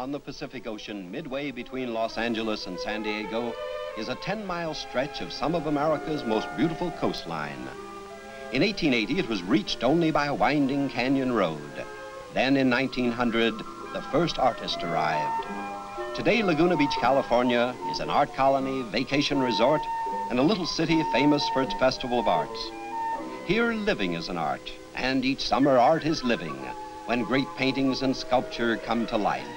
On the Pacific Ocean, midway between Los Angeles and San Diego, is a 10-mile stretch of some of America's most beautiful coastline. In 1880, it was reached only by a winding canyon road. Then in 1900, the first artist arrived. Today, Laguna Beach, California is an art colony, vacation resort, and a little city famous for its Festival of Arts. Here, living is an art, and each summer art is living, when great paintings and sculpture come to life.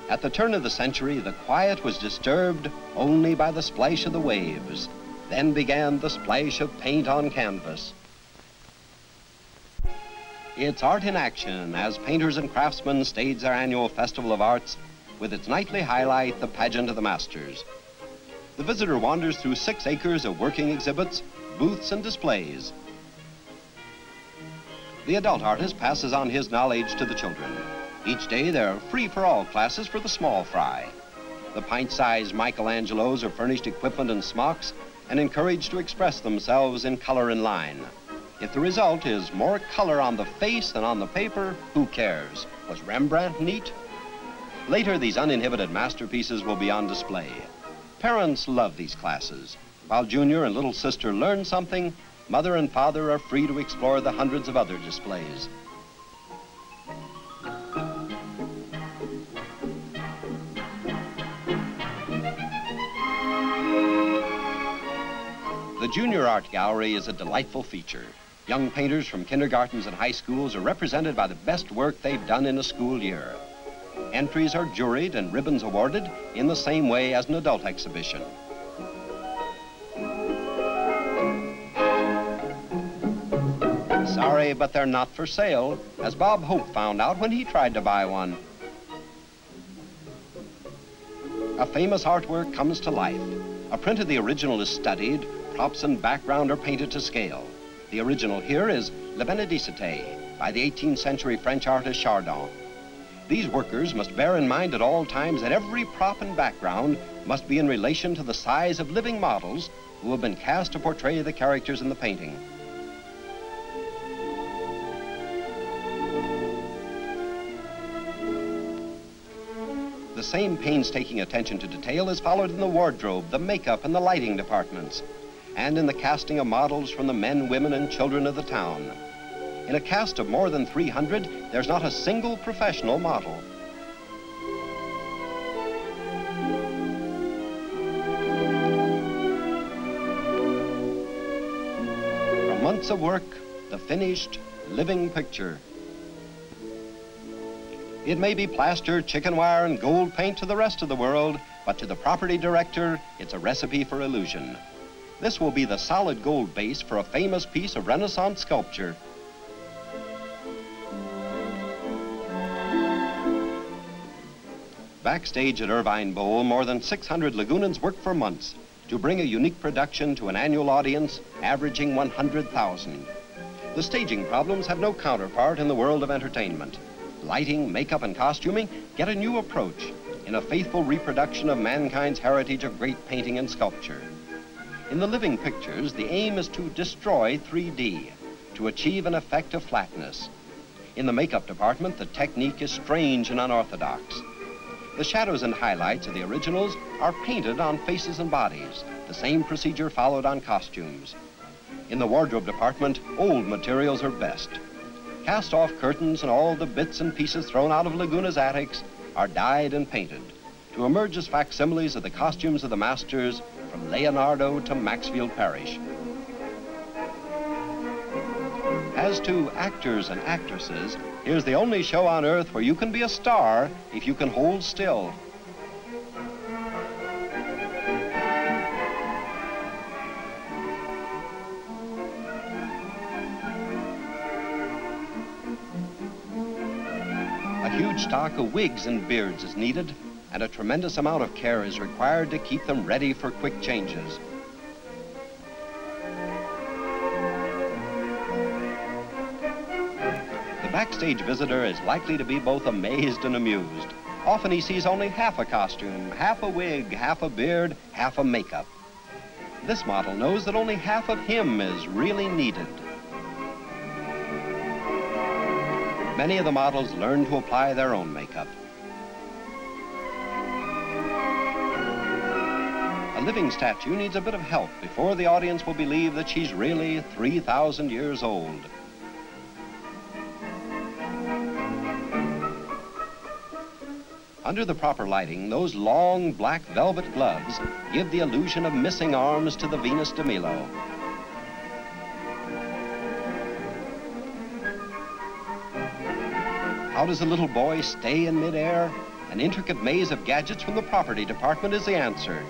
At the turn of the century, the quiet was disturbed only by the splash of the waves. Then began the splash of paint on canvas. It's art in action as painters and craftsmen stage their annual Festival of Arts with its nightly highlight, the Pageant of the Masters. The visitor wanders through 6 acres of working exhibits, booths, and displays. The adult artist passes on his knowledge to the children. Each day, there are free-for-all classes for the small fry. The pint-sized Michelangelos are furnished equipment and smocks and encouraged to express themselves in color and line. If the result is more color on the face than on the paper, who cares? Was Rembrandt neat? Later, these uninhibited masterpieces will be on display. Parents love these classes. While Junior and little sister learn something, Mother and Father are free to explore the hundreds of other displays. The Junior Art Gallery is a delightful feature. Young painters from kindergartens and high schools are represented by the best work they've done in a school year. Entries are juried and ribbons awarded in the same way as an adult exhibition. Sorry, but they're not for sale, as Bob Hope found out when he tried to buy one. A famous artwork comes to life. A print of the original is studied, props and background are painted to scale. The original here is La Benedicite by the 18th century French artist Chardin. These workers must bear in mind at all times that every prop and background must be in relation to the size of living models who have been cast to portray the characters in the painting. The same painstaking attention to detail is followed in the wardrobe, the makeup, and the lighting departments, and in the casting of models from the men, women, and children of the town. In a cast of more than 300, there's not a single professional model. From months of work, the finished, living picture. It may be plaster, chicken wire, and gold paint to the rest of the world, but to the property director, it's a recipe for illusion. This will be the solid gold base for a famous piece of Renaissance sculpture. Backstage at Irvine Bowl, more than 600 Lagunans work for months to bring a unique production to an annual audience averaging 100,000. The staging problems have no counterpart in the world of entertainment. Lighting, makeup, and costuming get a new approach in a faithful reproduction of mankind's heritage of great painting and sculpture. In the living pictures, the aim is to destroy 3D, to achieve an effect of flatness. In the makeup department, the technique is strange and unorthodox. The shadows and highlights of the originals are painted on faces and bodies, the same procedure followed on costumes. In the wardrobe department, old materials are best. Cast-off curtains and all the bits and pieces thrown out of Laguna's attics are dyed and painted to emerge as facsimiles of the costumes of the masters from Leonardo to Maxfield Parrish. As to actors and actresses, here's the only show on earth where you can be a star if you can hold still. A huge stock of wigs and beards is needed, and a tremendous amount of care is required to keep them ready for quick changes. The backstage visitor is likely to be both amazed and amused. Often he sees only half a costume, half a wig, half a beard, half a makeup. This model knows that only half of him is really needed. Many of the models learn to apply their own makeup. A living statue needs a bit of help before the audience will believe that she's really 3,000 years old. Under the proper lighting, those long black velvet gloves give the illusion of missing arms to the Venus de Milo. How does a little boy stay in midair? An intricate maze of gadgets from the property department is the answer.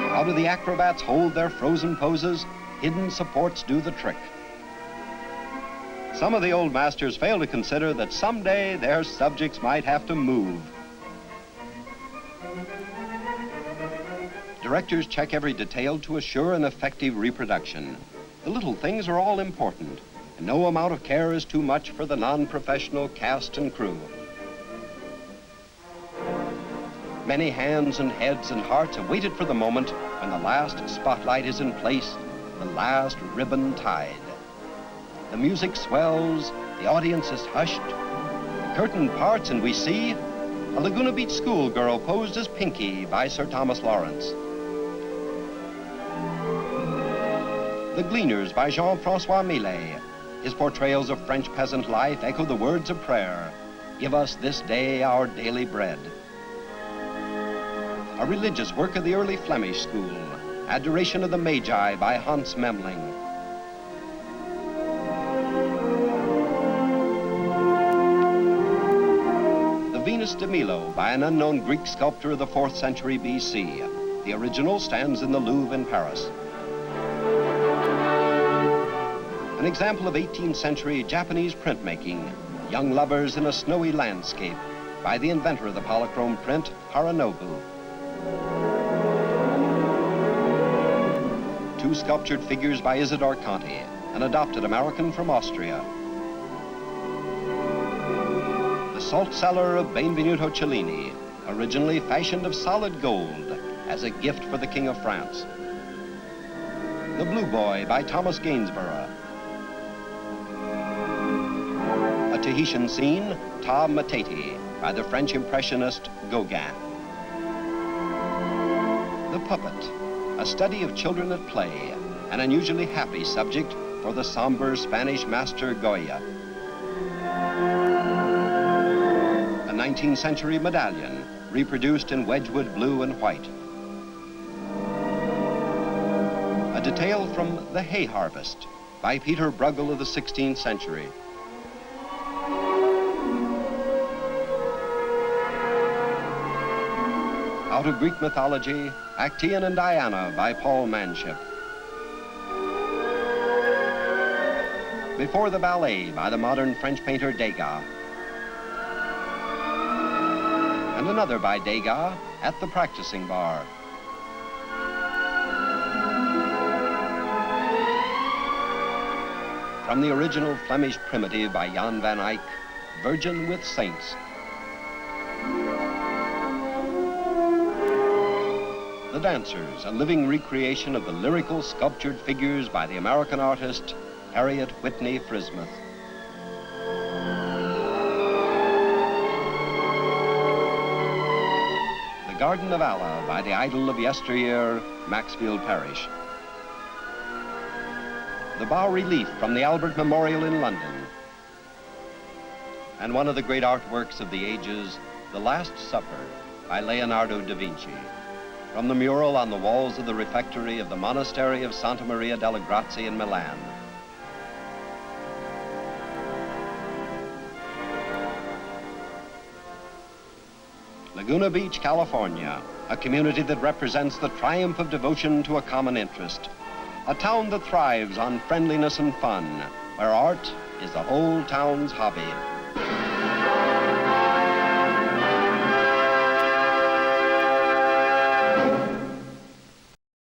How do the acrobats hold their frozen poses? Hidden supports do the trick. Some of the old masters fail to consider that someday their subjects might have to move. Directors check every detail to assure an effective reproduction. The little things are all important, and no amount of care is too much for the non-professional cast and crew. Many hands and heads and hearts have waited for the moment when the last spotlight is in place, the last ribbon tied. The music swells, the audience is hushed, the curtain parts, and we see a Laguna Beach schoolgirl posed as Pinky by Sir Thomas Lawrence. The Gleaners by Jean-Francois Millet. His portrayals of French peasant life echo the words of prayer, "Give us this day our daily bread." A religious work of the early Flemish school, Adoration of the Magi by Hans Memling. The Venus de Milo by an unknown Greek sculptor of the 4th century BC. The original stands in the Louvre in Paris. An example of 18th century Japanese printmaking, Young Lovers in a Snowy Landscape, by the inventor of the polychrome print, Haranobu. Two sculptured figures by Isidore Conti, an adopted American from Austria. The Salt Cellar of Benvenuto Cellini, originally fashioned of solid gold as a gift for the King of France. The Blue Boy by Thomas Gainsborough. A Tahitian scene, Ta Matete, by the French impressionist Gauguin. The Puppet, a study of children at play, an unusually happy subject for the somber Spanish master Goya. A 19th century medallion, reproduced in Wedgwood blue and white. A detail from The Hay Harvest by Peter Bruegel of the 16th century. Out of Greek mythology, Actaeon and Diana by Paul Manship. Before the Ballet by the modern French painter Degas. And another by Degas, At the Practicing Bar. From the original Flemish primitive by Jan van Eyck, Virgin with Saints. The Dancers, a living recreation of the lyrical sculptured figures by the American artist Harriet Whitney Frismuth. The Garden of Allah by the idol of yesteryear, Maxfield Parrish. The bas-relief from the Albert Memorial in London. And one of the great artworks of the ages, The Last Supper by Leonardo da Vinci. From the mural on the walls of the refectory of the Monastery of Santa Maria delle Grazie in Milan. Laguna Beach, California, a community that represents the triumph of devotion to a common interest. A town that thrives on friendliness and fun, where art is the whole town's hobby.